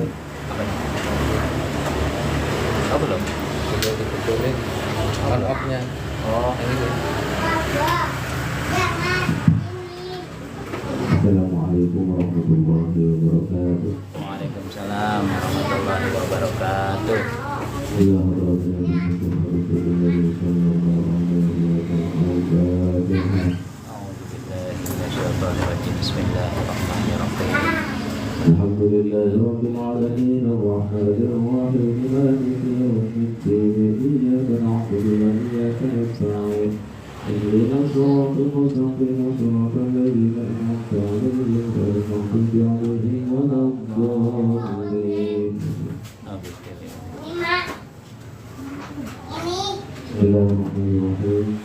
Apa nih? Oh belum. Sudah dibetulin on off-nya. Oh Yang ini. Assalamualaikum warahmatullahi wabarakatuh. Waalaikumsalam warahmatullahi wabarakatuh. A'udzubillahi Bismillahirrahmanirrahim. Alhamdulillahi rabbil alamin arrahmanir rahim maliki yawmiddin iyyaka na'budu wa iyyaka nasta'in ihdinas siratal mustaqim siratal ladzina an'amta 'alaihim ghairil maghdubi 'alaihim waladdallin. Bismillahirrahmanirrahim.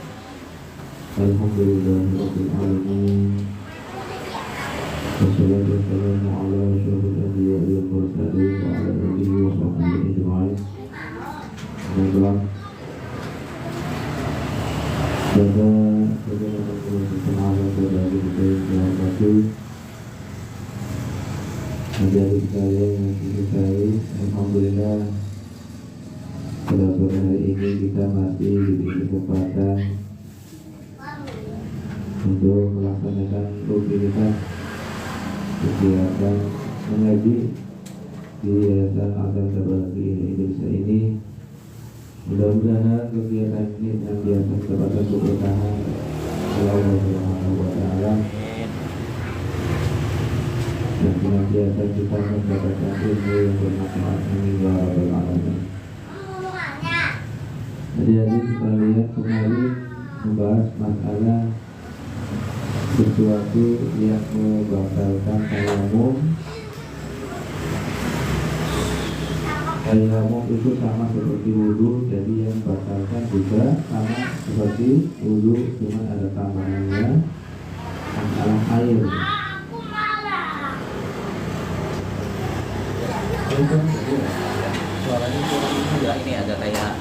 Alhamdulillahi rabbil alamin. Wassalatu wassalamu ala asyrafil anbiya'i wal mursalin wa ala alihi wa sahbihi ajma'in. Semoga pada adik saya yang dicintai, alhamdulillah pada sore hari ini kita masih diberi kesempatan untuk melaksanakan rutinitas kegiatan mengaji di Yayasan Al-Azhar Tabaqi Indonesia ini. Mudah-mudahan kegiatan ini senantiasa mendapatkan keberkahan oleh Allah Subhanahu wa taala dan senantiasa kita mendapatkan ilmu yang bermanfaat. Amin ya rabbal alamin. Jadi sekalian kembali membahas masalah sesuatu yang membatalkan tayamum. Tayamum itu sama seperti wudhu, jadi yang membatalkan juga sama seperti wudhu, cuma ada tambahannya masalah air. Suaranya kurang juga ini ada kayak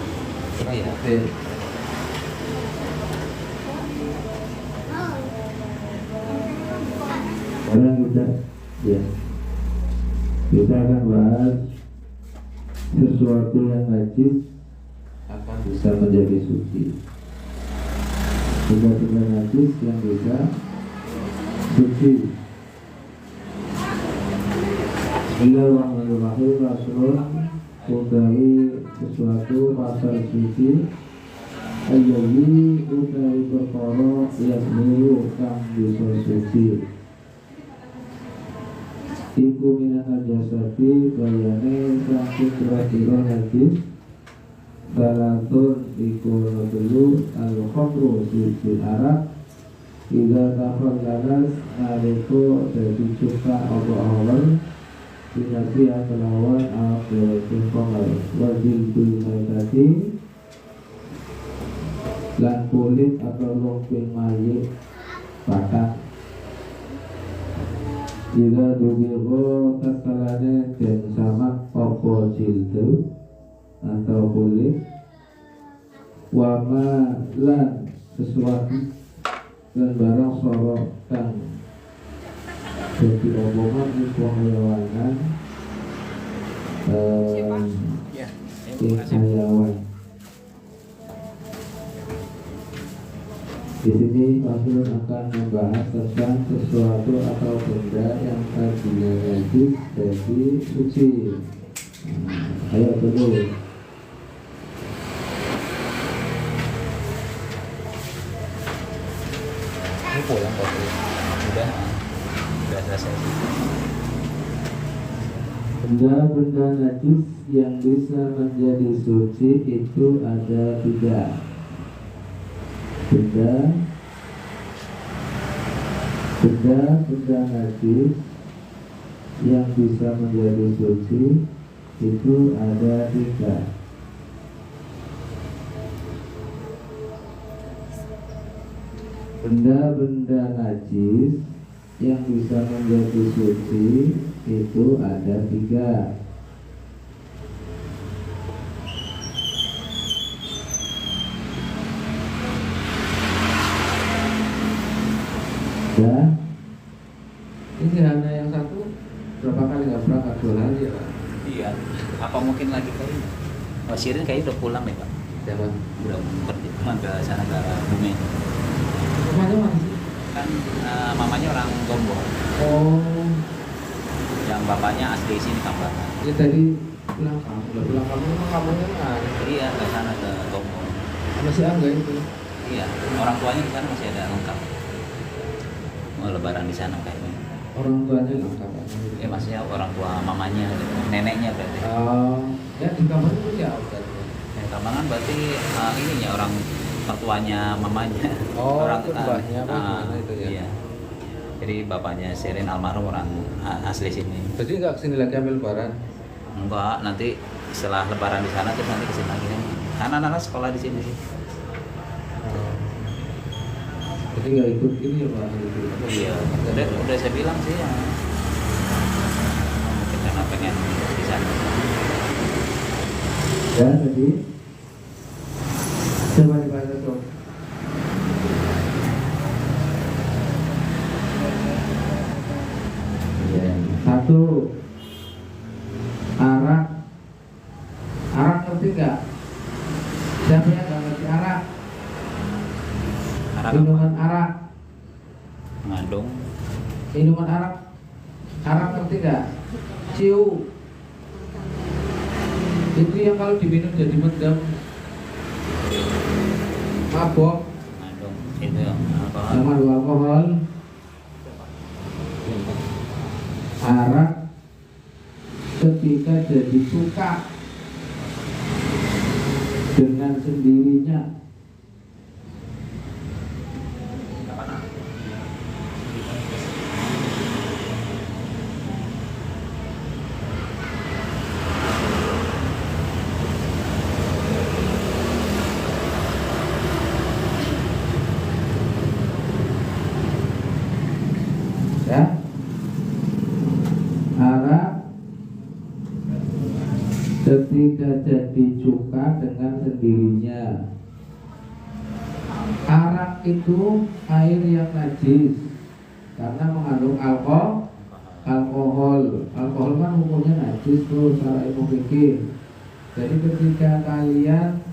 ini ya. Sekarang kita akan bahas sesuatu yang najis akan bisa menjadi suci. Benda-benda najis yang bisa suci. Bismillahirrahmanirrahim. Rasul utawi sesuatu pasal suci ayyawi utawi perkara yasmiru kang bisa suci. Iku minan najasati bayane saking kira-kira najis salatun iku telu al-khamru suci arak ida tafal lanas nariko dari cuka awal dinasi akalawan al-kiratin kongal wajil bilmaitati lan kulit atau lumping mayit patah. Jika dugigo takalane dan sama opo jildu atau kulit wama lan sesuatu dan barang sorok kang jadi omongan itu hayawanan hayawan. Di sini Rasul akan membahas tentang sesuatu atau benda yang tadinya najis jadi suci. Ayo dulu. Ini pulang kok. Udah selesai. Benda-benda najis yang bisa menjadi suci itu ada 3. Benda najis yang bisa menjadi suci itu ada 3. Benda-benda najis yang bisa menjadi suci itu ada 3. Ya, ini hanya yang satu berapa kali nggak berangkat 2 hari ya Pak? Iya. Apa mungkin lagi kali? Oh, Sirin kayaknya udah pulang deh Pak. Siapa? Udah pergi pulang ke sana ke Bumi. Rumahnya mana sih? Kan mamanya orang Gombong. Oh, Yang bapaknya asli sini Kambangan. ini tadi pulang kamu. Udah pulang kamu, emang kamunya mana? Iya ke sana ke Gombong. Sama si Angga itu. Iya. Orang tuanya di sana masih ada lengkap. Mau lebaran di sana kayaknya. Orang tuanya lengkap. Ya maksudnya orang tua mamanya, gitu. Neneknya berarti. Ya di kamar itu siapa tadi? Yang Kambangan berarti ininya orang mertuanya mamanya. Oh, orang itu mbahnya apa gimana itu ya? Iya. Jadi bapaknya Sirin almarhum orang asli sini. Jadi nggak kesini lagi ambil lebaran? Enggak, nanti setelah lebaran di sana terus nanti kesini lagi kan. Anak-anak sekolah di sini sih. Jadi nggak ikut ini ya Pak? Iya. Udah saya bilang sih ya. Mungkin karena pengen di sana. Ya tadi. Coba dibaca dong. Ya, satu arak. Arak ngerti nggak? Siapa yang nggak ngerti arak? Arak Minuman arak. mengandung Minuman arak. Arak ngerti nggak? Ciu. Itu yang kalau diminum jadi mendem. Mabok. mengandung itu apa? Sama alkohol. Arak ketika jadi suka dengan sendirinya. Ya, arak ketika jadi cuka dengan sendirinya. Arak itu air yang najis karena mengandung alkohol. Alkohol kan hukumnya najis tuh secara ilmu fikih. Jadi ketika kalian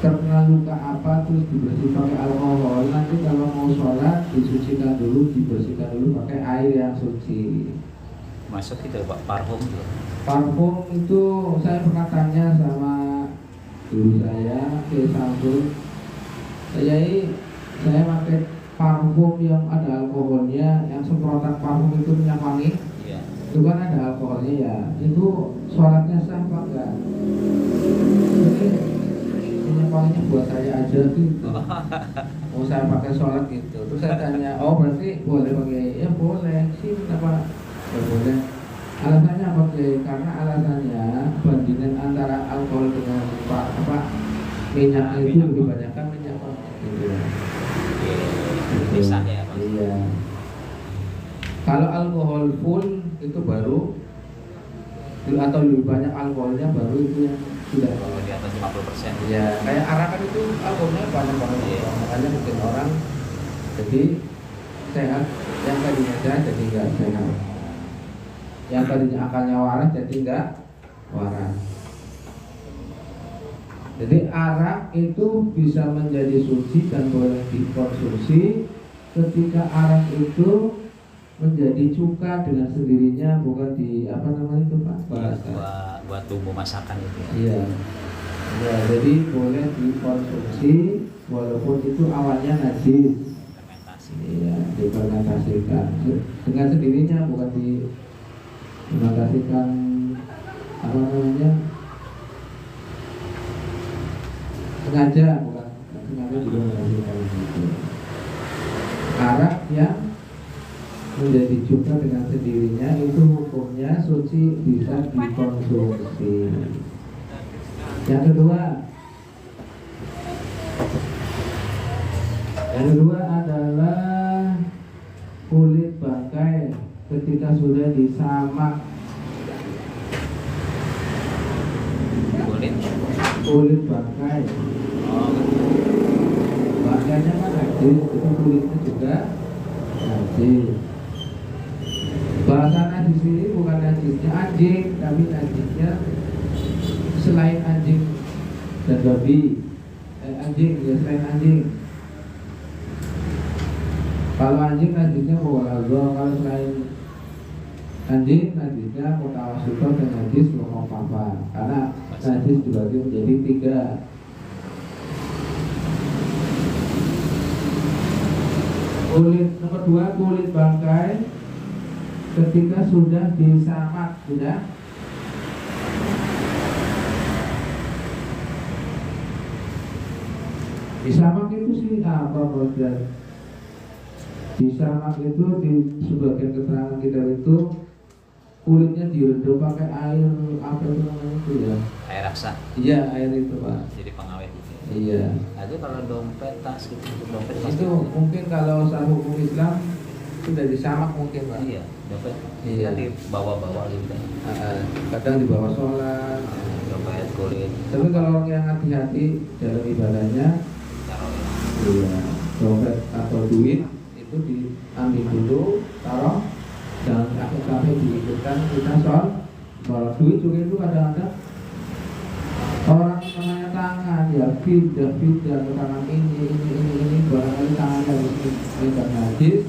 terkena luka apa terus dibersih pakai alkohol, nanti kalau mau sholat disucikan dulu, dibersihkan dulu pakai air yang suci. Masuk itu Pak parfum gitu. Parfum itu saya pernah tanya sama guru saya, Kiai Samsul. Saya pakai parfum yang ada alkoholnya, yang semprotan parfum itu minyak wangi. Iya. Itu kan ada alkoholnya ya. Itu sholatnya sah apa enggak? Jadi minyak wanginya buat saya aja gitu. Mau saya pakai sholat gitu. Terus saya tanya, oh berarti boleh pakai? Ya boleh sih, kenapa? Ya boleh. Alasannya apa Kiai? Karena alasannya bandingan antara alkohol dengan minyak itu lebih banyak kan minyak wangi. Gitu. Bisa ya Pak. Iya. Kalau alkohol full itu baru atau lebih banyak alkoholnya baru itu yang sudah. Kalau di atas 50%. Ya, kayak arak kan itu alkoholnya banyak banget. Iya. Makanya bikin orang jadi sehat, yang tadinya sehat jadi enggak sehat. Yang tadinya akalnya waras jadi enggak waras. Jadi arak itu bisa menjadi suci dan boleh dikonsumsi ketika arak itu menjadi cuka dengan sendirinya, bukan di apa namanya itu Pak? Buat bumbu masakan itu ya. Iya. Ya, jadi boleh dikonsumsi walaupun itu awalnya najis. Fermentasi. Iya, difermentasikan dengan sendirinya, bukan difermentasikan apa namanya? Sengaja, bukan sengaja juga menghasilkan itu. Arak yang menjadi cuka dengan sendirinya itu hukumnya suci, bisa dikonsumsi. Yang kedua adalah kulit bangkai ketika sudah disamak. Kulit bangkai. Bangkainya kan najis, itu kulitnya juga najis. Bahasanya di sini bukan najis najisnya anjing, tapi najisnya selain anjing dan babi. Anjing ya, selain anjing. Kalau anjing najisnya mughaladzah, kalau selain anjing najisnya mutawasithah dan najis mukhaffafa. Karena najis dibagi menjadi 3. Kulit nomor 2, kulit bangkai ketika sudah disamak, sudah disamak itu sih apa proses? Disamak itu di sebagian keterangan kita itu kulitnya direndam pakai air apa itu namanya itu ya? Air raksa. Iya, air itu Pak. Jadi pengawet gitu. Iya. Nah, itu kalau dompet, tas gitu, dompet tas Itu gitu. mungkin kalau secara hukum Islam sudah disamak mungkin Pak. Iya, dompet. Iya. Kan dibawa-bawa gitu. Kadang dibawa sholat. Dompet, kulit, Tapi kalau orang yang hati-hati dalam ibadahnya, taruh. iya, dompet atau duit itu diambil dulu, taruh, jangan sampai diikutkan kita sholat. Duit juga itu kadang-kadang orang namanya tangan ya pindah ke tangan ini barangkali tangannya ini najis,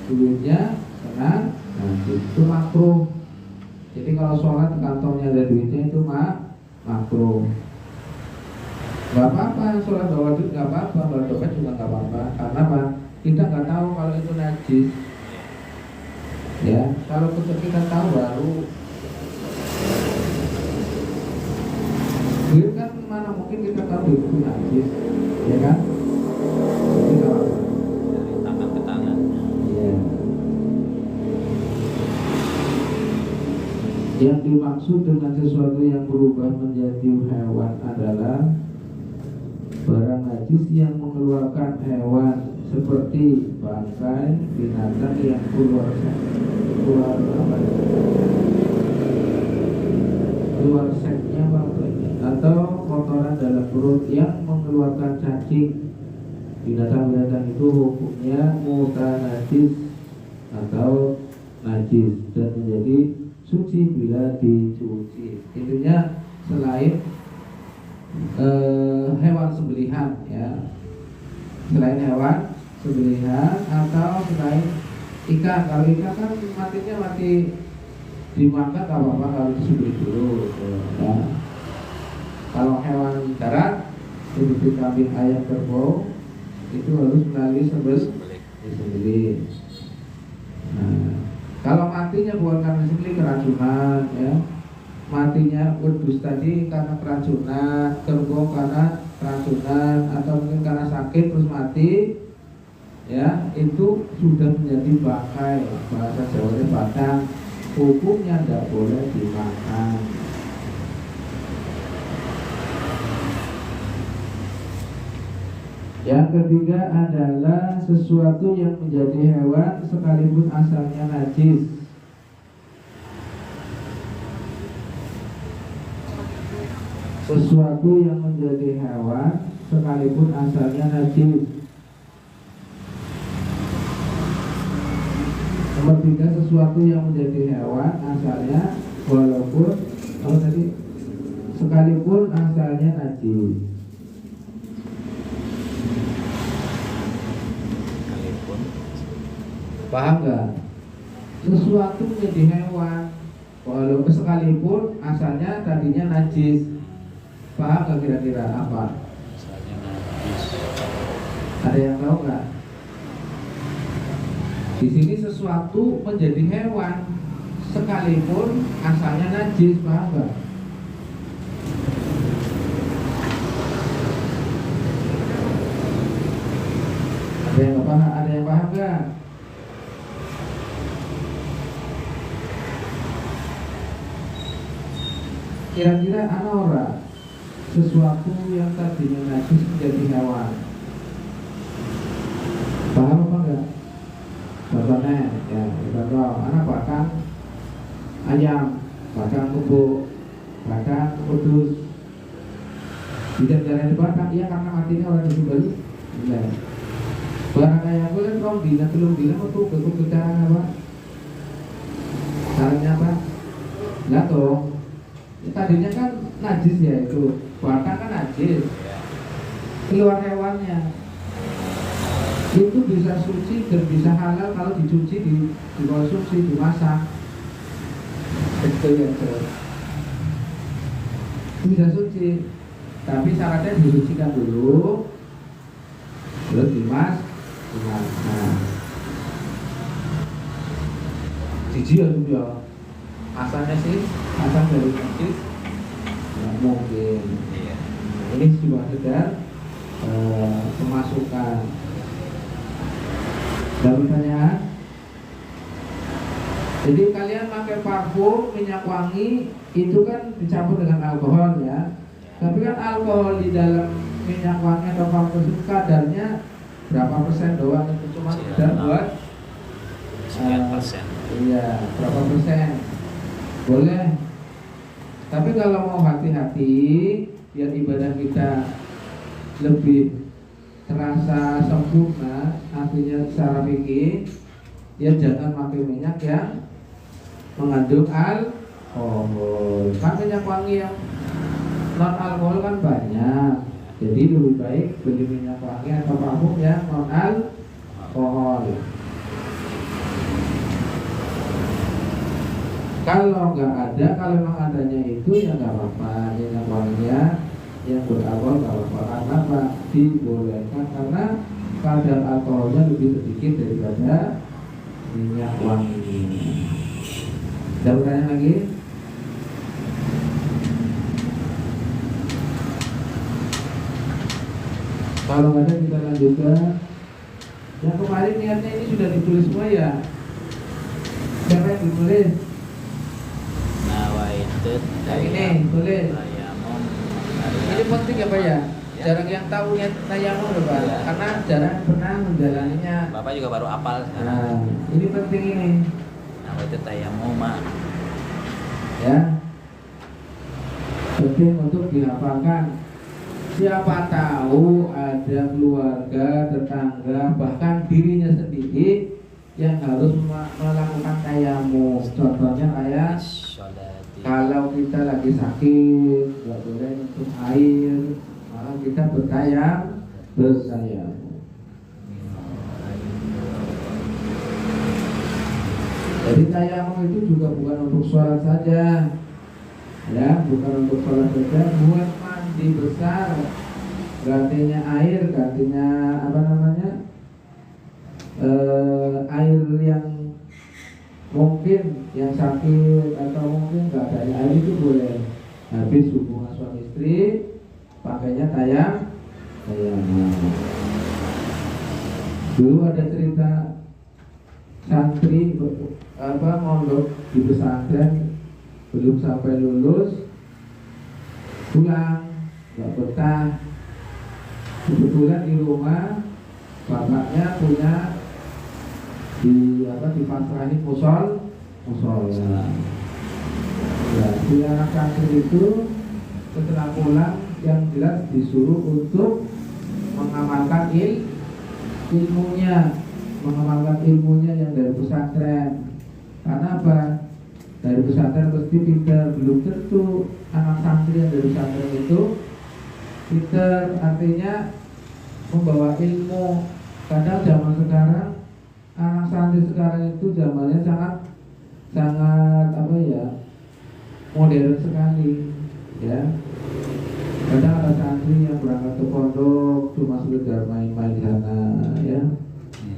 duitnya kena najis, itu makruh. Jadi kalau sholat kantongnya ada duitnya itu makruh. Gak apa-apa sholat bawa duit, gak apa-apa, bawa dompet juga gak apa-apa. Karena apa? Kita nggak tahu kalau itu najis. Ya, kalau kita tahu baru. Duit kan mana mungkin kita tahu duit itu najis, ya kan? Jadi gak apa-apa. Dari tangan ke tangan. Iya. Yang dimaksud dengan sesuatu yang berubah menjadi hewan adalah barang najis yang mengeluarkan hewan seperti bangkai binatang yang keluar seknya atau kotoran dalam perut yang mengeluarkan cacing. Binatang-binatang itu hukumnya mutanajis atau najis dan menjadi suci bila dicuci. Intinya selain hewan sembelihan ya, selain hewan sembelihan atau selain ikan. Kalau ikan kan matinya mati dimakan gak apa-apa kalau disembelih dulu ya. Kalau hewan darat seperti kambing, ayam, kerbau itu harus melalui disembelih. Nah, kalau matinya bukan karena disembelih, keracunan ya, matinya wedus tadi karena keracunan, kerbau karena keracunan, atau mungkin karena sakit terus mati ya, itu sudah menjadi bangkai, bahasa Jawanya batang, hukumnya tidak boleh dimakan. Yang ketiga adalah sesuatu yang menjadi hewan sekalipun asalnya najis. Sesuatu yang menjadi hewan sekalipun asalnya najis. Nomor 3, sesuatu yang menjadi hewan asalnya walaupun sekalipun asalnya najis. Paham nggak? Sesuatu menjadi hewan walaupun sekalipun asalnya tadinya najis. Paham nggak kira-kira apa? Asalnya najis. Ada yang tahu nggak? Di sini sesuatu menjadi hewan sekalipun asalnya najis. Paham nggak? Ada yang paham? Ada yang paham nggak? Kira-kira anora sesuatu yang tadinya najis menjadi hewan. Paham apa enggak? Contohnya ya, contoh anak bahkan ayam, bahkan kebo, bahkan kudus. Tidak jalan di bahkan iya karena matinya orang disembelih. Iya. Barang kayak boleh kau dina belum dina itu cara apa? Caranya apa? Lah toh, tadinya kan najis ya itu, batang kan najis, Ya. keluar hewannya itu bisa suci dan bisa halal kalau dicuci, dikonsumsi, dimasak. Itu ya tuh. Bisa suci, tapi syaratnya disucikan dulu, terus dimasak. Jijik ya tuh ya. Asalnya sih, asal dari najis nggak mungkin. Iya. Ini cuma sekedar pemasukan. Ada pertanyaan? Jadi kalian pakai parfum, minyak wangi itu kan dicampur dengan alkohol ya. Tapi kan alkohol di dalam minyak wangi atau parfum itu kadarnya berapa persen doang, itu cuma sekedar buat Sekian persen. iya, berapa persen boleh. Tapi kalau mau hati-hati biar ibadah kita lebih terasa sempurna, artinya secara fikih, ya jangan pakai minyak yang mengandung alkohol. Kan minyak wangi yang non alkohol kan banyak. Jadi lebih baik beli minyak wangi atau parfum yang non alkohol. Kalau nggak ada, kalau memang adanya itu ya nggak apa-apa, minyak wanginya yang beralkohol nggak apa-apa. Karena apa? Dibolehkan karena kadar alkoholnya lebih sedikit daripada minyak wangi. Ada pertanyaan lagi? Kalau nggak ada kita lanjutkan. Yang kemarin niatnya ini sudah ditulis semua ya? Siapa yang ditulis? Nawaitut Nah ini tulis. tayamum. Ini penting ya Pak ya? Jarang yang tahu niat tayamum loh Pak, Ya. karena jarang pernah menjalaninya. Bapak juga baru apal Nah, sekarang. ini penting ini, Nawaitut tayamum. ya. Penting untuk dihafalkan. Siapa tahu ada keluarga, tetangga, bahkan dirinya sendiri yang harus melakukan tayamum. Contohnya kayak Sholati. kalau kita lagi sakit, nggak boleh nyentuh air, malah kita bertayamum. Jadi tayamum itu juga bukan untuk sholat saja, ya, bukan untuk sholat saja, buat mandi besar, gantinya air, gantinya apa namanya, air yang mungkin yang sakit atau mungkin nggak ada air itu boleh. Habis hubungan suami istri, pakainya tayamum. Dulu ada cerita santri mondok di pesantren, belum sampai lulus pulang, nggak betah. Kebetulan di rumah bapaknya punya dipasrahin musola. Ya, si anak santri itu setelah pulang yang jelas disuruh untuk mengamalkan ilmunya yang dari pesantren. Karena apa? Dari pesantren pasti pintar. Belum tentu anak santri yang dari pesantren itu pintar, artinya membawa ilmu. Kadang zaman sekarang anak santri sekarang itu zamannya sangat modern sekali, ya. Kadang ada santri yang berangkat ke pondok cuma sekedar main-main di sana, ya.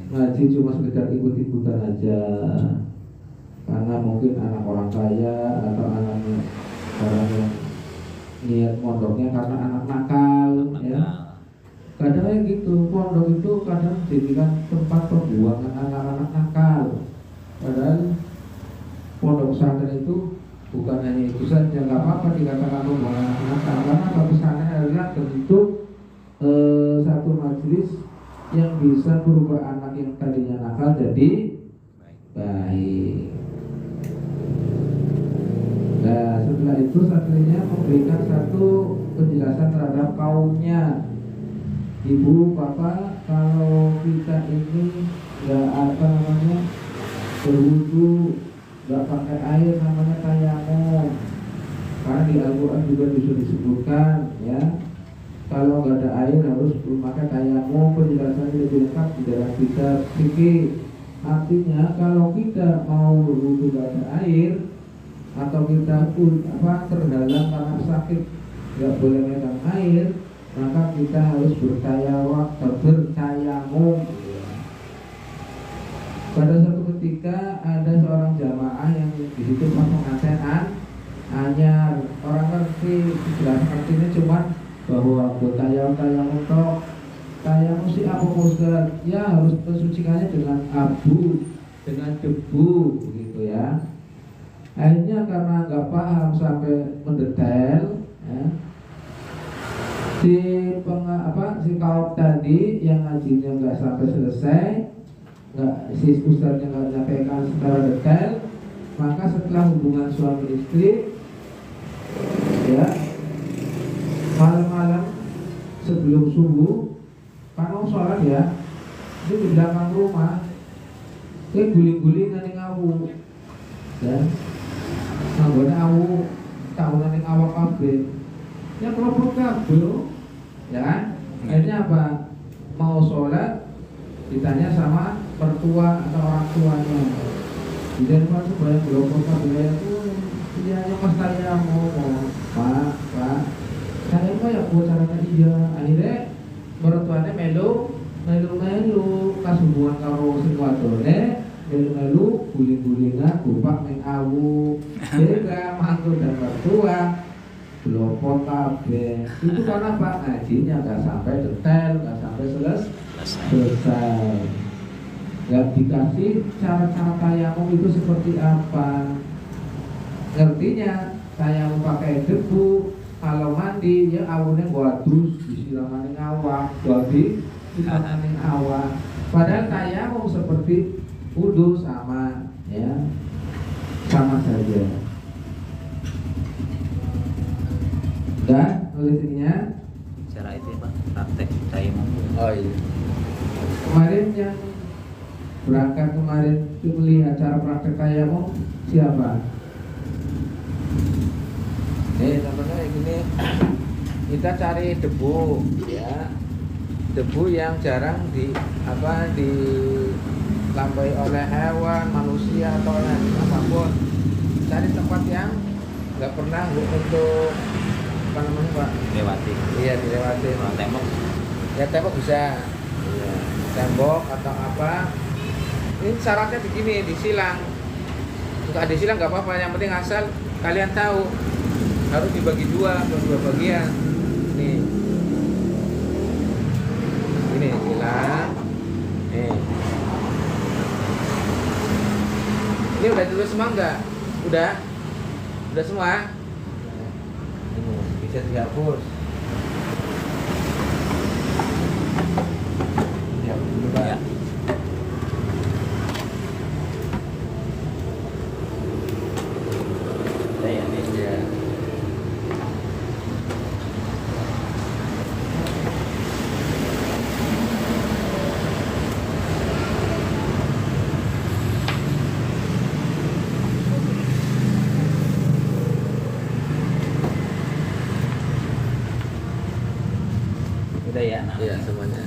Ngaji cuma sekedar ikut-ikutan aja, karena mungkin anak orang kaya atau anaknya orang yang niat pondoknya karena anak nakal, ya. Kadang gitu, pondok itu kadang jadikan tempat pembuangan anak-anak nakal. Padahal pondok pesantren itu bukan hanya itu saja, nggak apa-apa dikatakan pembuangan anak nakal, karena pesantren adalah bentuk satu majelis yang bisa berubah anak yang tadinya nakal jadi baik. Nah, setelah itu santrinya memberikan satu penjelasan terhadap kaumnya. Ibu, bapak, kalau kita ini berwudu nggak pakai air namanya tayamum. Karena di Al-Quran juga disebutkan ya, kalau nggak ada air harus memakai tayamum. Penjelasannya lebih lengkap di dalam kitab fikih. Artinya kalau kita mau wudhu nggak ada air, atau kita terhalang karena sakit nggak boleh megang air, maka kita harus bertayamum. Pada suatu ketika ada seorang jamaah yang di situ pas pengantin anyar, orang ngerti, jelas artinya cuma bahwa bertayamum toh. Tayamum si apa Ustaz? Ya harus mensucikannya dengan abu, dengan debu, begitu ya. Akhirnya karena nggak paham sampai mendetail, ya, si kaum tadi yang ngajinya nggak sampai selesai, si ustaznya nggak menyampaikan secara detail, maka setelah hubungan suami istri, ya, malam-malam sebelum subuh, kan mau sholat ya, itu di belakang rumah, dia guling-gulingan yang ngawu, ya, nggak awu, tahunan yang awak kabeh, ya kelompok kabeh, ya kan? Akhirnya apa? Mau sholat, ditanya sama mertua atau orang tuanya. Jadi Pak supaya kelompok kabeh itu dia mas saya mau pak, saya mah ya buat caranya iya. Akhirnya mertuanya melu kas hubungan karo sing wadone, melu guling-gulingan bupak ning awu. Jadi mantu dan mertua kelompok kabeh. Itu karena Pak ngajinya nggak sampai detail, nggak sampai selesai. Nggak dikasih cara-cara tayamum itu seperti apa. Ngertinya tayamum pakai debu, kalau mandi ya awalnya wadus disiramanin awak, jadi disiramanin awak. Padahal tayamum seperti wudu sama, ya, sama saja. Dan oleh ininya cara itu ya Pak, praktek tayamum. Oh iya. Kemarin yang berangkat kemarin melihat cara praktek tayamum siapa? Contohnya kayak gini, kita cari debu, ya, debu yang jarang dilampaui oleh hewan, manusia atau oleh apapun. Cari tempat yang nggak pernah untuk apa namanya Pak? Lewati. Iya dilewati. Kalau tembok, Ya tembok bisa, ya, tembok atau apa. Ini syaratnya begini, disilang. Enggak disilang nggak apa-apa, yang penting asal kalian tahu harus dibagi dua bagian. Nih, ini silang. Nih, ini udah tulis semua nggak? Udah semua. Ini bisa dihapus. Dihapus dulu Pak. ya. Saya ini Ya. udah ya. Nah, Iya semuanya.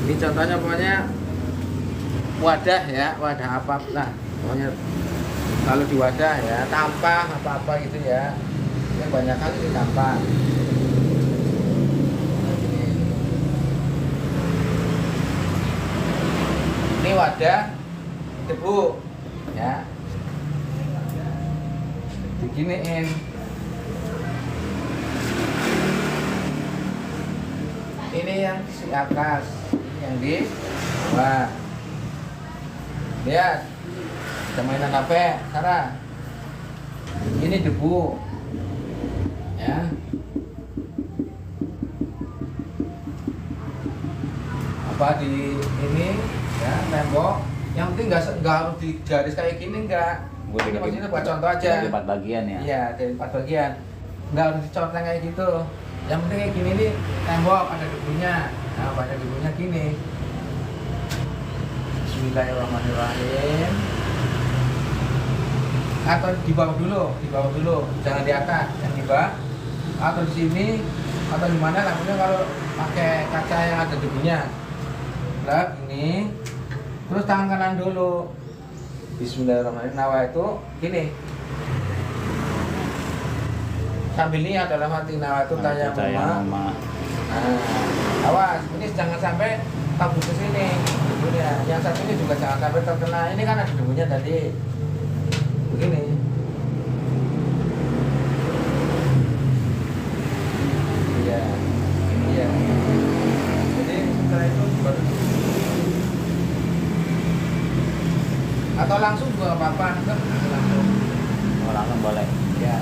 Ini contohnya pokoknya wadah ya, wadah apa lah, pokoknya kalau di wadah ya tampah apa gitu ya. Yang banyak kali di tampah. Ini wadah debu ya, diginiin. Ini yang si atas, ini yang di bawah. Lihat, kita mainan HP, Sarah. Ini debu, ya. Apa di ini, ya tembok Yang penting nggak harus di garis kayak gini, enggak. Gua Ini dibagi- maksudnya buat contoh aja. Dibagi 4 bagian ya. Iya, dari 4 bagian. Nggak harus dicontoh kayak gitu. Yang penting kayak gini nih, tembok ada debunya. Nah, banyak debunya gini. Bismillahirrahmanirrahim. Atau di bawah dulu, jangan di atas, yang di bawah. Atau di sini, atau di mana namanya kalau pakai kaca yang ada debunya. Nah, ini. Terus tangan kanan dulu. Bismillahirrahmanirrahim. Nawa itu gini. Sambil niat dalam hati nawa itu tayamuma. Nah, awas, ini jangan sampai tabur ke sini. Debunya. Yang satu ini juga jangan sampai terkena. Ini kan ada debunya tadi. Begini. Iya. Iya. Jadi setelah itu baru atau langsung juga nggak apa-apa, langsung. Oh, langsung boleh. Ya.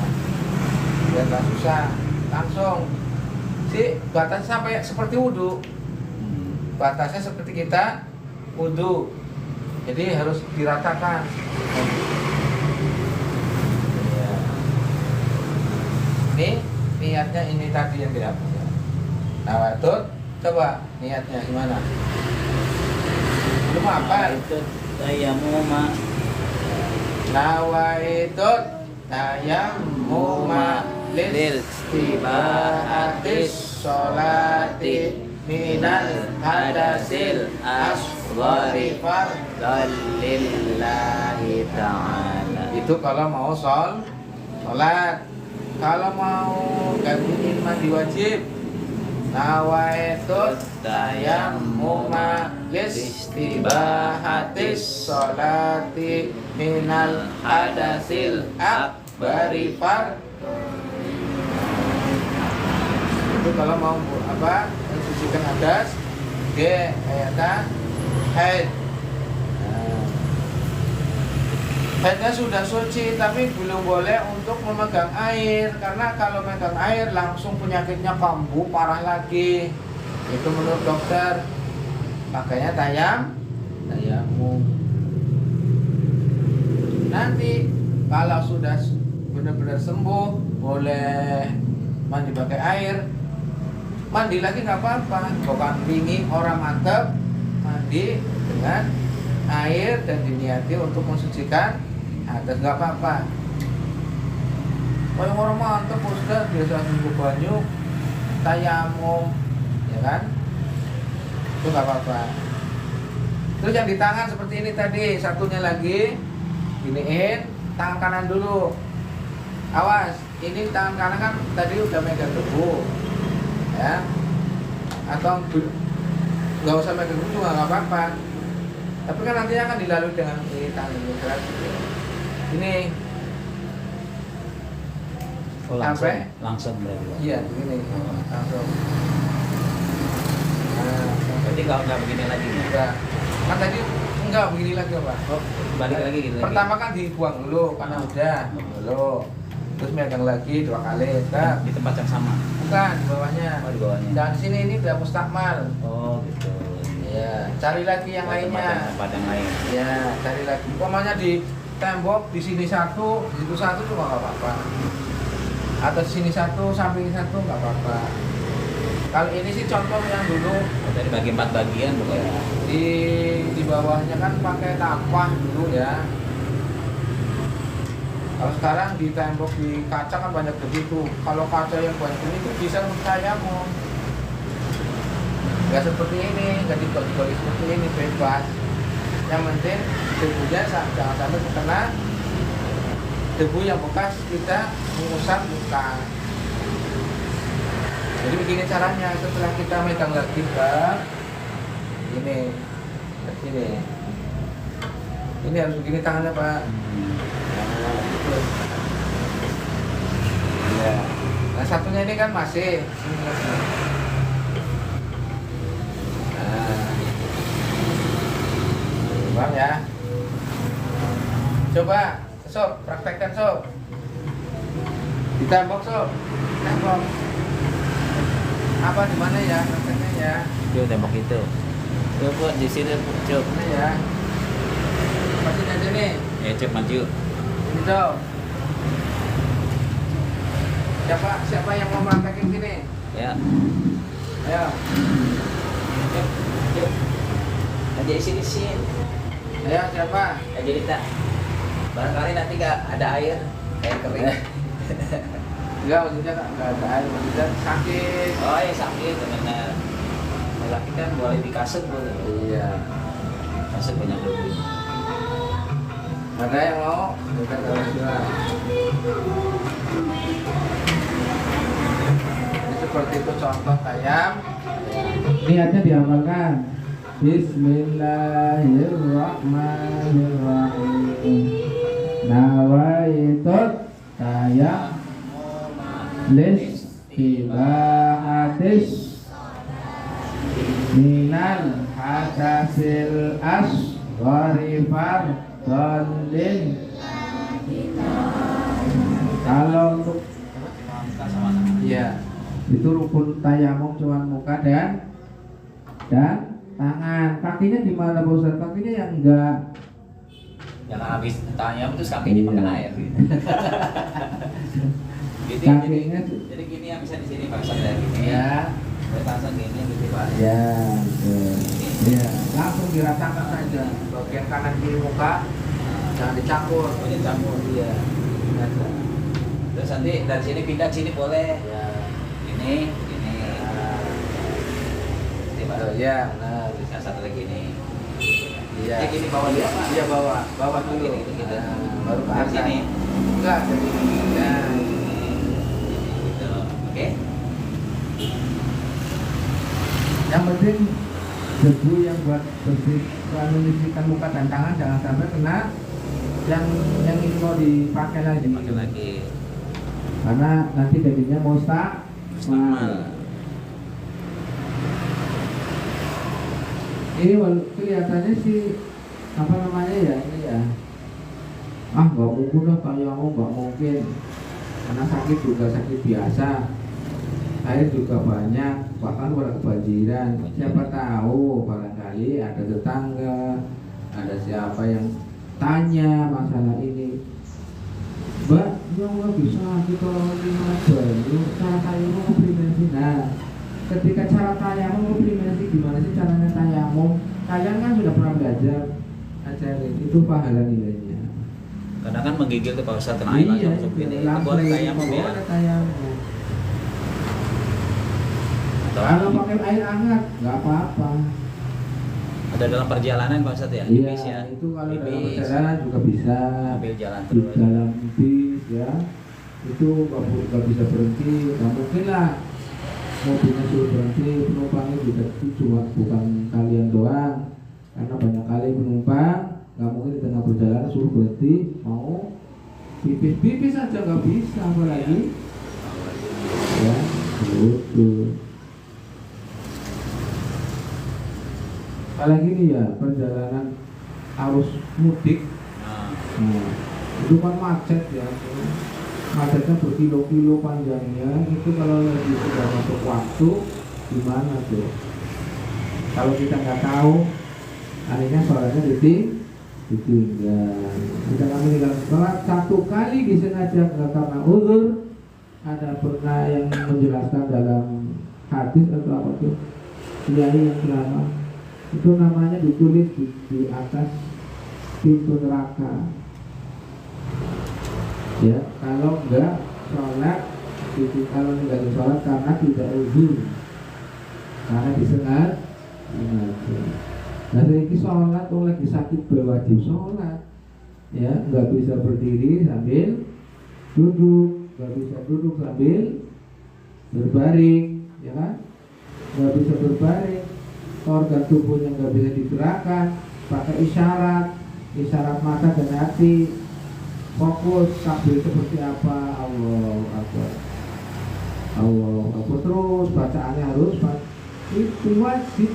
Biar nggak susah. Langsung. Batas sampai seperti wudhu. Batasnya seperti kita wudhu. Jadi harus diratakan. Ya. Ini niatnya ini tadi yang dihapus. Nah, itu coba niatnya gimana? Belum apa? Itu tayamuma. Nawaitut tayammuma lil istibahatis sholati minal hadasil asghari Lillahi ta'ala. itu kalau mau sholat. Kalau mau gabungin mandi wajib, nawaitut tayammuma listibahatis sholati minal hadasil akbari fard. Itu kalau mau apa? Mensucikan hadas, ayatan haid. Haidnya sudah suci tapi belum boleh untuk memegang air, karena kalau memegang air langsung penyakitnya kambuh parah lagi. Itu menurut dokter. Makanya tayamum. Nanti kalau sudah benar-benar sembuh boleh mandi pakai air. Mandi lagi nggak apa-apa. Bukan wingi orang mantap mandi dengan air dan diniati untuk mensucikan hadas, nggak apa-apa. Kalau orang mantap sudah biasa minggu banyu tayamum, ya kan? Itu nggak apa-apa. Terus yang di tangan seperti ini tadi, satunya lagi giniin, tangan kanan dulu. Awas, ini tangan kanan kan tadi udah megang debu, ya. Atau nggak usah megang debu juga nggak apa-apa. Tapi kan nantinya akan dilalui dengan ini tangan ini keras. Ini langsung berarti. iya begini langsung. Nah, Berarti nggak begini lagi ya? enggak. Kan tadi enggak begini lagi Pak. Oh, balik lagi gitu. Pertama kan dibuang dulu karena udah dulu. Terus megang lagi 2 kali. Nah, di tempat yang sama. bukan di bawahnya. Oh, di bawahnya. Dan di sini ini udah mustakmal. Oh, gitu. Ya, cari lagi yang lainnya. Tempat yang lain. Ya, cari lagi. Umpamanya di tembok di sini satu, di situ satu juga nggak apa-apa. Atau di sini satu, samping satu nggak apa-apa. Kalau ini sih contoh yang dulu Dari bagi 4 bagian bukan? ya, di bawahnya kan pakai tampah dulu ya. Kalau sekarang di tembok di kaca kan banyak begitu. Kalau kaca yang banyak itu bisa tayamum. Nggak seperti ini, nggak dibagi-bagi seperti ini, bebas. Yang penting debunya jangan sampai terkena debu yang bekas kita mengusap muka. Jadi begini caranya, setelah kita megang lagi Pak, ini harus begini tangannya Pak. Nah, gitu. Ya. Nah satunya ini kan masih. Bang ya. Coba, Sob, praktekkan Sob. Ditembok Sob. Tembok. Apa di mana ya prakteknya ya? Itu tembok itu. Coba di sini coba. Ini ya. Siapa sih aja nih? Ya cek maju. Ini dong. Siapa yang mau praktekin sini? Ya. Ayo. Yuk. Aja isi sini. Ayo siapa? Aja kita. Barangkali nanti nggak ada air kering. Enggak, maksudnya enggak ada air, maksudnya sakit. Oh ya sakit benar. Laki kan boleh di kasut boleh. Iya. Kasut banyak lebih. Ada yang mau? Kita kalau silakan. Ini seperti itu contoh tayam. Niatnya diamalkan. Bismillahirrahmanirrahim. Nawaitut tayam istibaatis minal hadasil asghari fardhin. Kalau untuk iya, itu rukun tayamum cuma muka dan tangan. Kakinya di mana Pak Ustaz? Kakinya yang enggak. Jangan habis tayamum terus kakinya makan air. Kakinya Jadi gini yang bisa di sini pasang dari gini. ya. Pasang gini gitu Pak. Ya, betul. Ya, langsung dirasakan saja bagian kanan kiri muka, jangan dicampur. Ini campur dia. Terus nanti dari sini pindah ke sini boleh. Ya. Ini. Oh, ya, nah, Terus yang satu lagi ini. iya. Ini gini bawah dia Pak. Iya bawah dulu. Gini, gitu. Nah, baru ke Dari atas. sini. Enggak, dari sini. Nah, Gitu. Oke. yang penting debu yang buat bersih menyucikan muka dan tangan jangan sampai kena yang ini mau dipakai lagi. Pakai lagi. Karena nanti jadinya mustahil. Ini kelihatannya sih apa namanya ya ini ya. Nggak mungkin lah tayamum, nggak mungkin. Karena sakit juga sakit biasa. Air juga banyak, bahkan pada kebanjiran. Siapa tahu barangkali ada tetangga, ada siapa yang tanya masalah ini. Mbak, ya nggak bisa kita lima baru cara tayamum komprimasi. Nah, ketika cara tayamum komprimasi gimana sih caranya tayamum? Kalian kan sudah pernah belajar, ajarin itu pahala nilainya. Kadang kan menggigil tuh Pak Ustaz kena air langsung begini. Itu boleh tayamum ya. Boleh tayamum. Atau Kalau pakai air hangat nggak apa-apa. ada dalam perjalanan Pak Ustaz ya? Iya, Bis ya. itu kalau Di dalam bis. perjalanan juga bisa. Ambil jalan Di terus. dalam bis ya, itu nggak bisa berhenti. Nggak mungkin lah mobilnya suruh berhenti, penumpangnya juga itu cuma bukan kalian doang. Karena banyak kali penumpang nggak mungkin di tengah perjalanan suruh berhenti mau pipis aja nggak bisa apalagi ya betul. Apalagi nih ya perjalanan arus mudik, Nah, itu kan macet ya, macetnya berkilo-kilo panjangnya. Itu kalau lagi sudah masuk waktu gimana tuh? Kalau kita nggak tahu, akhirnya sholatnya ditinggal. Kita kami tinggal sholat satu kali disengaja nggak karena uzur. Ada pernah yang menjelaskan dalam hadis atau apa tuh? Kiai yang lama itu namanya ditulis di atas pintu neraka. Ya, kalau enggak sholat, kalau ninggalin sholat karena tidak uzur, karena disengat. Nah, ini sholat kalau lagi sakit berwajib sholat, ya, nggak bisa berdiri sambil duduk, nggak bisa duduk sambil berbaring, ya kan? Nggak bisa berbaring, organ tubuhnya nggak bisa digerakkan, pakai isyarat mata dan hati, fokus sambil seperti apa, Allah Akbar, terus bacaannya harus itu wajib.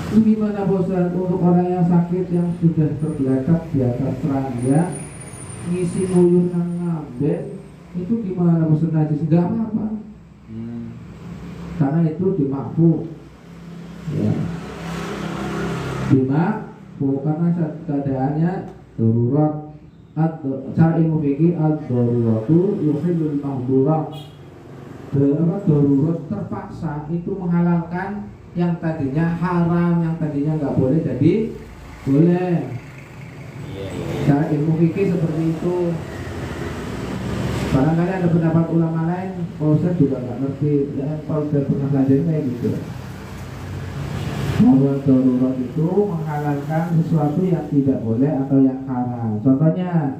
Itu gimana bosan untuk orang yang sakit yang sudah tergeletak di atas serangga ngisi nguyuh nang ngaben, itu gimana bosan najis? Gak apa-apa, karena itu dimakfu ya, karena keadaannya darurat. Cara ilmu fikih ad-daruratu yuhillul mahdurat. Darurat terpaksa itu menghalalkan yang tadinya haram, yang tadinya nggak boleh jadi boleh. Cara ilmu fikih seperti itu. Barangkali ada pendapat ulama lain, kalau saya juga nggak ngerti. Ya, kalau saya pernah belajar kayak gitu. Bahwa darurat itu menghalalkan sesuatu yang tidak boleh atau yang haram. Contohnya,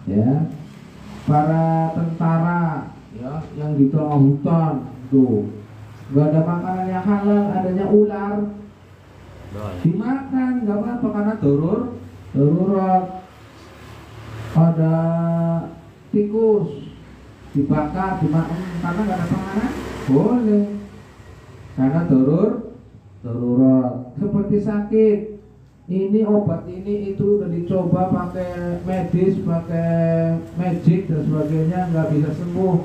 ya, para tentara, ya, yang di tengah hutan tuh, nggak ada makanan yang halal, adanya ular, dimakan nggak apa-apa karena darurat. Ada tikus dibakar, dimakan karena nggak ada makanan, boleh karena darurat. Seperti sakit, ini obat ini itu udah dicoba pakai medis, pakai magic dan sebagainya, nggak bisa sembuh.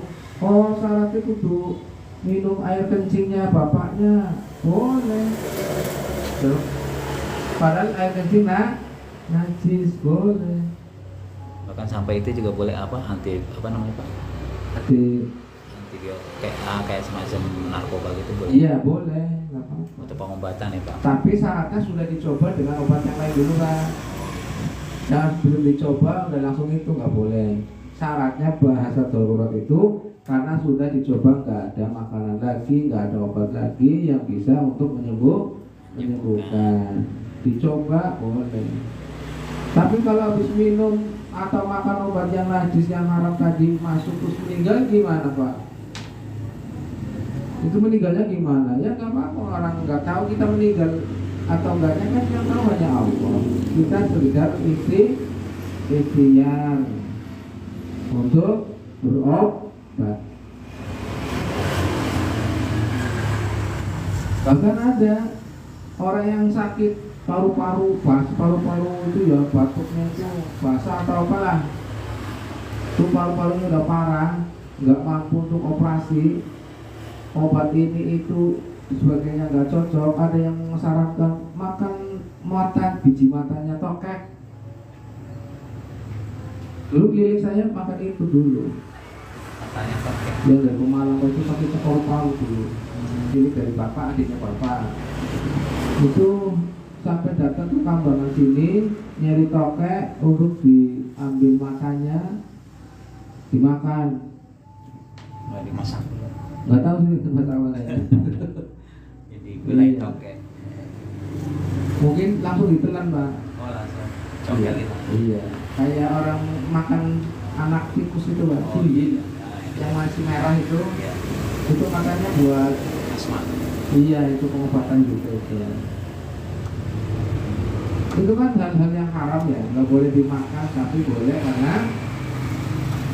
Oh, syaratnya kudu minum air kencingnya bapaknya, boleh. Padahal air kencing najis, boleh. Bahkan sampai itu juga boleh anti namanya Pak? Nanti Kayak semacam narkoba gitu boleh? iya boleh, nggak apa-apa. Untuk pengobatan ya Pak? Tapi syaratnya sudah dicoba dengan obat yang lain dulu Pak. Jangan belum dicoba udah langsung itu, nggak boleh. Syaratnya bahasa darurat itu karena sudah dicoba, nggak ada makanan lagi, nggak ada obat lagi yang bisa untuk menyembuhkan. Dicoba boleh. Tapi kalau habis minum atau makan obat yang najis yang haram tadi masuk terus meninggal gimana Pak? Itu meninggalnya gimana? Ya nggak apa-apa, orang nggak tahu kita meninggal atau enggaknya kan yang tahu hanya Allah. Kita sekedar ikhtiar untuk berobat. Bahkan ada orang yang sakit paru-paru itu ya batuknya itu basah atau apalah, itu paru-parunya udah parah, nggak mampu untuk operasi, obat ini itu sebagainya nggak cocok. Ada yang mensyaratkan makan biji matanya tokek. Dulu keliling saya makan itu dulu, Matanya tokek. yang dari Pemalang itu sakit paru-paru dulu. Ini dari bapak, adiknya bapak itu sampai datang ke Kambangan sini nyari tokek untuk diambil makannya, dimakan. Nggak dimasak. Nggak tahu sih tempat awalnya. Jadi gulai Iya. tokek. Mungkin langsung ditelan Pak. Oh langsung. Cokek gitu. Iya. Kayak orang makan anak tikus itu Pak. Oh iya. Yang masih merah itu, Iya. itu makannya buat Asma. iya itu pengobatan juga itu. Itu kan hal-hal yang haram ya, nggak boleh dimakan, tapi boleh karena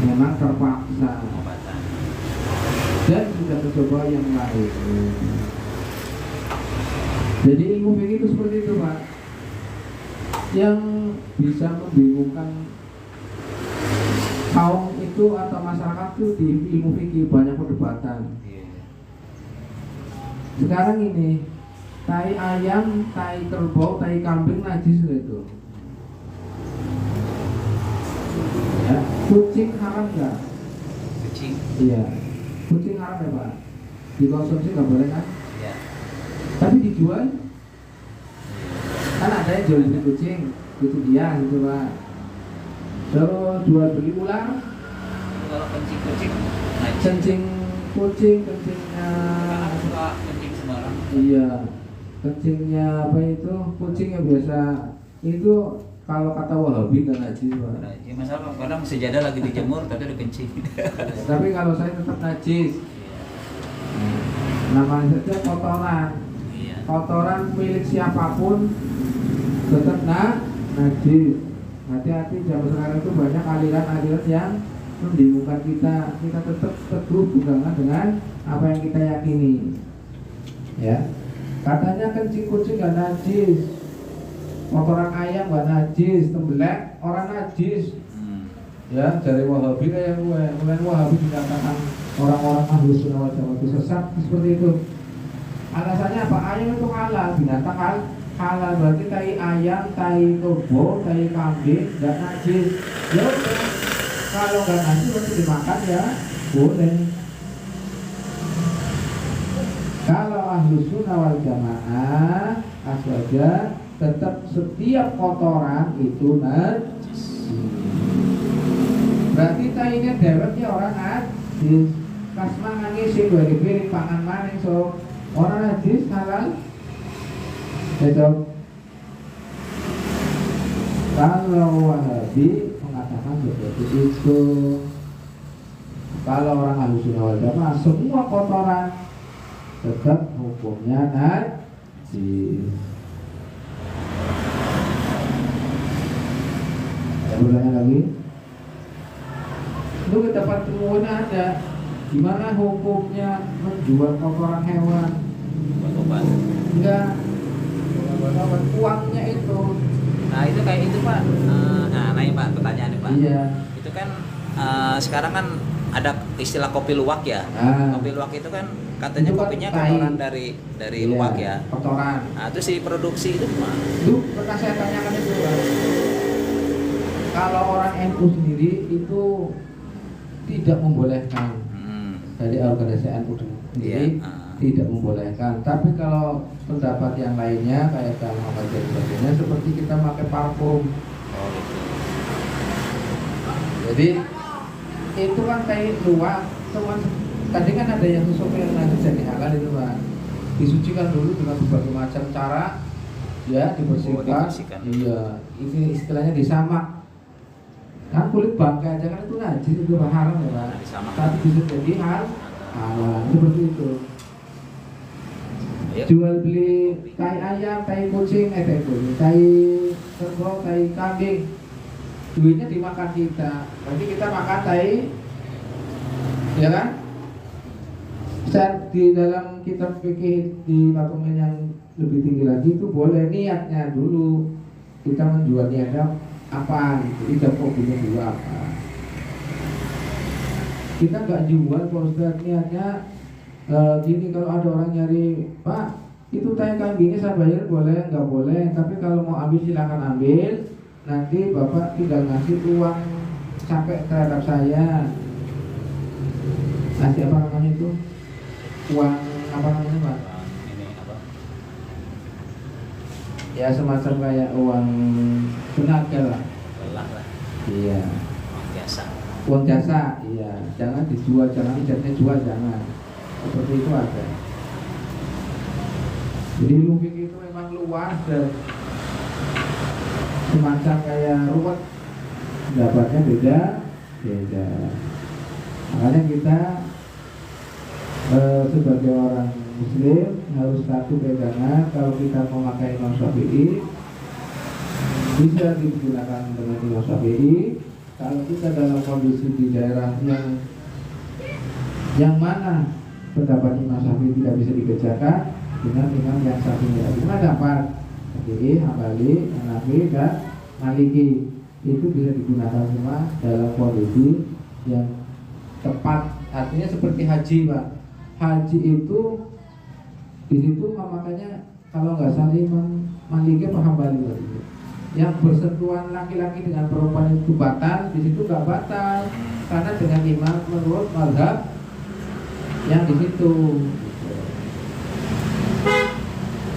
memang terpaksa. Pengobatan. Dan sudah mencoba yang lain. Jadi ilmu fikih itu seperti itu Pak. Yang bisa membingungkan kaum itu atau masyarakat itu di ilmu fikih banyak perdebatan. Iya. Sekarang ini tai ayam, tai kerbau, tai kambing najis gitu. Ya, kucing haram nggak? Kucing. Iya, kucing haram ya Pak. Dikonsumsi nggak boleh kan? Iya. Tapi dijual? Kan ada yang jual beli kucing, itu dia gitu Pak. Terus jual beli ular, Kalau kencing kucing. kencing kucing, kencingnya, Karena suka kencing sembarang. iya, kencingnya apa itu? Kucing yang biasa itu kalau kata Wahabi kan najis Pak. Nah, ya masalah kadang sejadah lagi dijemur tapi udah kencing. Tapi kalau saya tetap najis. Iya. Namanya saja kotoran. Iya. Kotoran milik siapapun tetap najis. Hati-hati zaman sekarang itu banyak aliran-aliran yang membingungkan kita. Kita tetap teguh pegangan dengan apa yang kita yakini. Ya. Katanya kencing kucing gak najis. Kotoran ayam gak najis, tembelek orang najis. Ya, dari Wahabi kayak gue. Mulai Wahabi dikatakan orang-orang Ahlus Sunnah wal Jamaah itu sesat seperti itu. Alasannya apa? Ayam itu halal, binatang halal, berarti tai ayam, tai kerbau, tai kambing nggak najis. Ya udah, kalau nggak najis berarti dimakan ya boleh. Kalau ahlu sunnah wal jamaah aswaja tetap setiap kotoran itu najis. Berarti tainya deweknya orang najis. Pas mangan ngisi dari piring pangan maning so orang najis halal. Itu kalau Wahabi mengatakan seperti itu. Kalau orang ahlu sunnah wal jamaah semua kotoran tetap hukumnya najis. Saya bertanya lagi. Itu kita temuan ada gimana hukumnya menjual kotoran hewan? Obat. Enggak. Obat uangnya itu. Nah itu kayak itu Pak. Nah ini Pak pertanyaan nih Pak. Iya. Itu kan sekarang kan ada istilah kopi luwak ya. Kopi luwak itu kan katanya Itu kan kopinya tai. kotoran dari Iya, luwak ya. Kotoran. Nah itu si produksi itu Pak. Itu pernah saya tanyakan itu Pak. Kalau orang NU sendiri itu tidak membolehkan dari organisasi NU sendiri tidak membolehkan. Tapi kalau pendapat yang lainnya kayak kalau Muhammadiyah dan sebagainya seperti kita pakai parfum. Oh gitu. Jadi itu kan tai luwak. Cuman tadi kan ada yang sesuatu yang nanti jadi halal itu Pak. Disucikan dulu dengan berbagai macam cara, ya dibersihkan. dibersihkan. Iya, ini istilahnya disamak. Kan kulit bangkai aja kan itu najis, itu haram ya Pak. Disamak. Tapi bisa jadi halal seperti itu. Ayo. Jual beli tai ayam, tai kucing, tai kerbau, tai kambing, duitnya dimakan kita. Berarti kita makan tai, ya kan? Di dalam kitab fikih di dokumen yang lebih tinggi lagi itu boleh niatnya dulu kita menjual niatnya apa gitu, ijab kopinya dulu apa. Kita nggak jual kalau sudah niatnya gini. Kalau ada orang nyari, Pak itu tai kambingnya saya bayar boleh nggak boleh, tapi kalau mau ambil silakan ambil, nanti Bapak tinggal ngasih uang sampai terhadap saya. Ngasih apa namanya itu, uang apa namanya Pak? Ini apa? Ya semacam kayak uang tenaga lah. Lelah lah. Iya. Biasa. Uang jasa, iya. Jangan dijual, jangan ijazahnya jual, jangan. Seperti itu ada. Jadi lubik itu memang luas dan semacam kayak ruwet. Pendapatnya beda. Makanya kita sebagai orang Muslim harus satu pegangan. Kalau kita memakai Imam Syafi'i, bisa digunakan dengan Imam Syafi'i. Kalau kita dalam kondisi di daerah yang mana pendapat Imam Syafi'i tidak bisa dikerjakan dengan imam yang Syafi'i, cuma dapat Syafi'i, Hambali, Hanafi dan Maliki, itu bisa digunakan semua dalam kondisi yang tepat. Artinya seperti haji Pak. Haji itu di situ makanya kalau nggak salah Imam Maliki atau Hambali itu yang bersentuhan laki-laki dengan perempuan itu batal, di situ nggak batal karena dengan imam menurut mazhab yang di situ.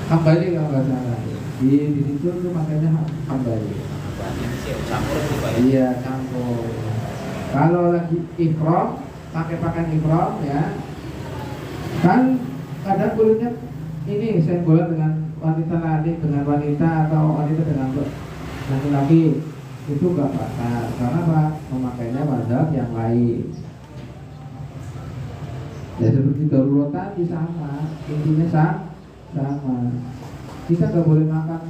Hambali kalau nggak salah di situ itu makanya Hambali. Campur itu Pak. Iya campur. Kalau lagi ihram pakai pakaian ihram ya kan kadang kulitnya ini senggol dengan wanita laki dengan wanita atau wanita dengan laki-laki itu gak batal karena apa? Memakainya mazhab yang lain. Ya seperti darurat tadi sama, intinya sama. Kita gak boleh makan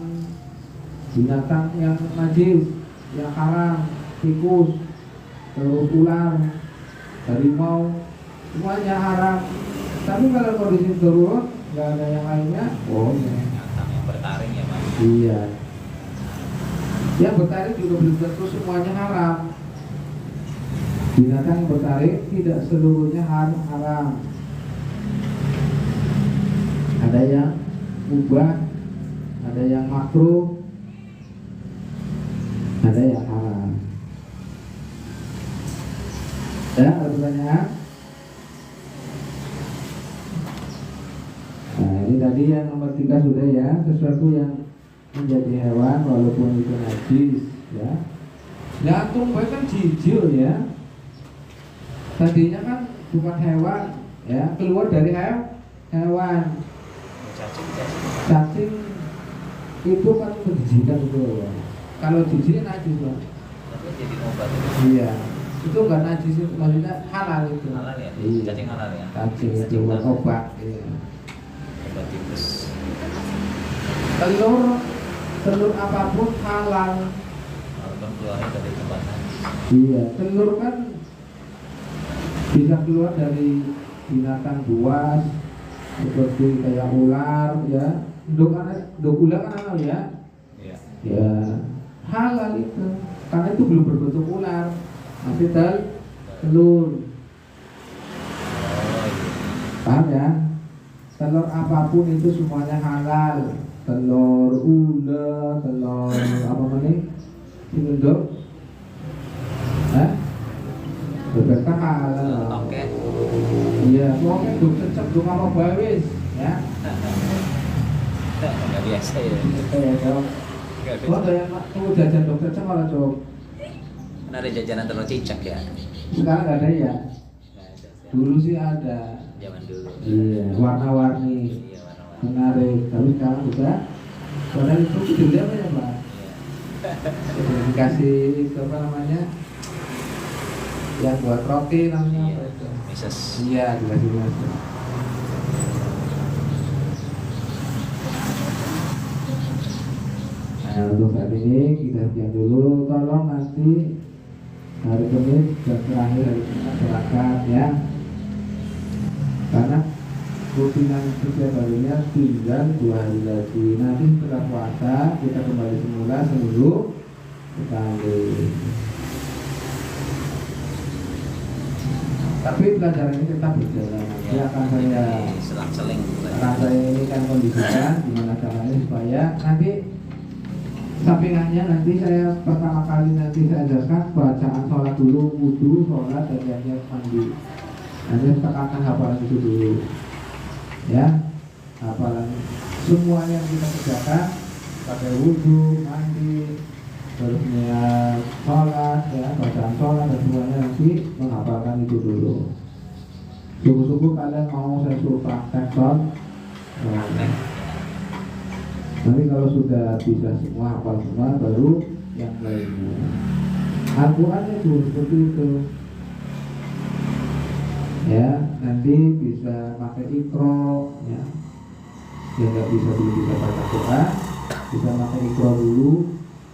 binatang yang najis, yang haram, tikus, terus ular, harimau, semuanya haram. Tapi kalau kondisi darurat nggak ada yang lainnya, boleh. Binatang yang bertaring ya Pak. Iya. Yang bertaring juga belum tentu semuanya haram. Binatang yang bertaring tidak seluruhnya haram. Ada yang ubah, ada yang makruh, ada yang haram. Ya, ada pertanyaan? Nah, ini tadi yang nomor 3 sudah ya, sesuatu yang menjadi hewan walaupun itu najis, ya. Nah, tumbuh kan jijil ya. Tadinya kan bukan hewan, ya, keluar dari hewan. Cacing itu kan menjijikan itu ya. Kalau jijik najis ya. Tapi jadi obat. Iya. Itu enggak najis, itu maksudnya halal itu. Halal ya? Iya. Cacing halal ya? Cacing itu buat obat. Iya. Obat tipes. Telur apapun halal. Walaupun keluarnya dari tempat najis. Iya, telur kan bisa keluar dari binatang buas seperti kayak ular ya. Nduk ular kan halal ya. Iya. Ya, halal itu. Karena itu belum berbentuk ular. Masih telur. Oh iya. Paham ya? Telur apapun itu semuanya halal. Telur ular, telur apa namanya? Induk. Bebek kan halal. Oke. Iya, pokoknya duk cecep duk apa bae wis, ya. Enggak biasa ya. Kayak dong. Enggak Gua biasa. tuh jajan duk cecep malah cok. Kan ada jajanan telur cicak ya. Sekarang nggak ada ya. Nggak ada. Dulu sih ada. Zaman dulu. Iya, warna-warni. Iya, warna-warni. Menarik, tapi sekarang udah. Padahal itu gede apa ya, Pak? Iya. Dikasih itu apa namanya? Yang buat roti namanya Iya. apa itu? Mises. Iya, dikasih nasi. Nah, untuk saat ini kita sekian dulu. Tolong nanti hari Kamis dan terakhir hari Jumat masyarakat ya. Karena rutinan setiap harinya tinggal 2 hari lagi. Nanti setelah puasa kita kembali semula seminggu sekali. Tapi pelajaran ini tetap berjalan. Nanti akan saya selang-seling. ini kan kondisikan gimana caranya supaya nanti sampingannya nanti saya pertama kali nanti saya ajarkan bacaan sholat dulu, wudu, sholat dan yang mandi. Nanti tekankan hafalan itu dulu, ya, hafalan semua yang kita kerjakan pakai wudu, mandi, terus niat sholat, ya, bacaan sholat dan semuanya nanti menghafalkan itu dulu. Sungguh-sungguh kalian mau saya suruh praktek sholat. Nanti kalau sudah bisa semua hafal semua baru yang lainnya. Al-Quran itu seperti itu. Ya, nanti bisa pakai ikro, ya. Yang nggak bisa belum bisa baca Quran, bisa pakai ikro dulu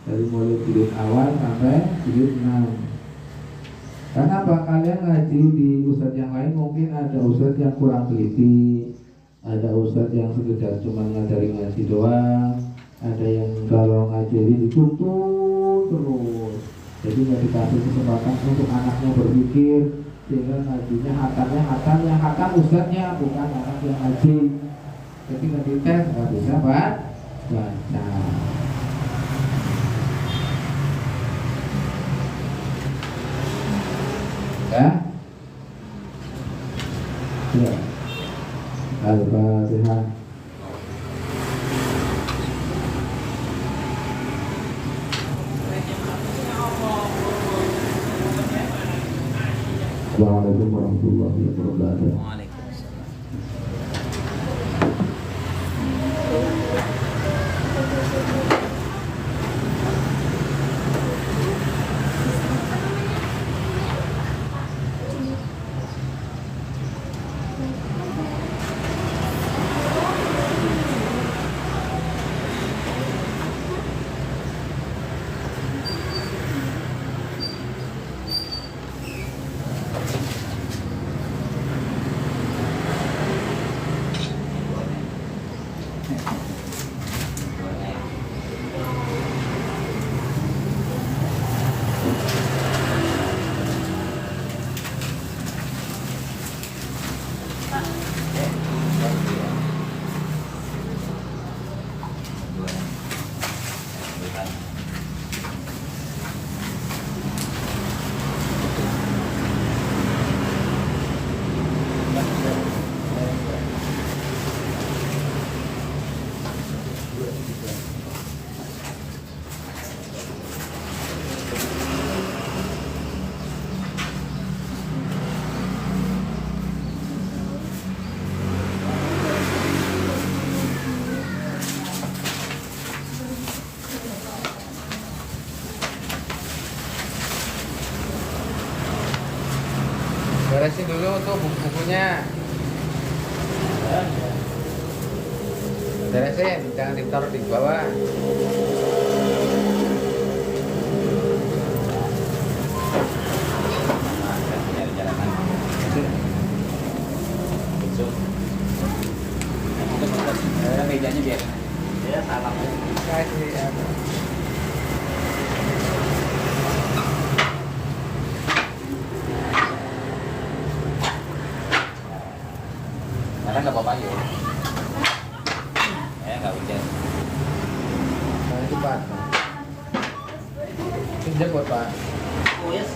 dari mulai jilid awal sampai jilid 6. Karena apa? Kalian ngaji di ustadz yang lain mungkin ada ustadz yang kurang teliti, ada ustadz yang sekedar cuma ngajari ngaji doang, ada yang kalau ngajari dituntut terus, jadi nggak dikasih kesempatan untuk anaknya berpikir, sehingga ngajinya hatam ustadznya bukan anak yang ngaji. Jadi nggak dites nggak bisa baca. Ya, ya. Al-Fatihah. Assalamualaikum warahmatullahi wabarakatuh. Waalaikumsalam. Beresin dulu tuh buku-bukunya. Beresin, jangan ditaruh di bawah. Jalan-jalanan. Besok. Mejanya biar ya salam. Kasih ya. Karena nggak apa-apa ya. Nggak hujan. Nah, itu Pak. Pinjam buat Pak. Oh yes.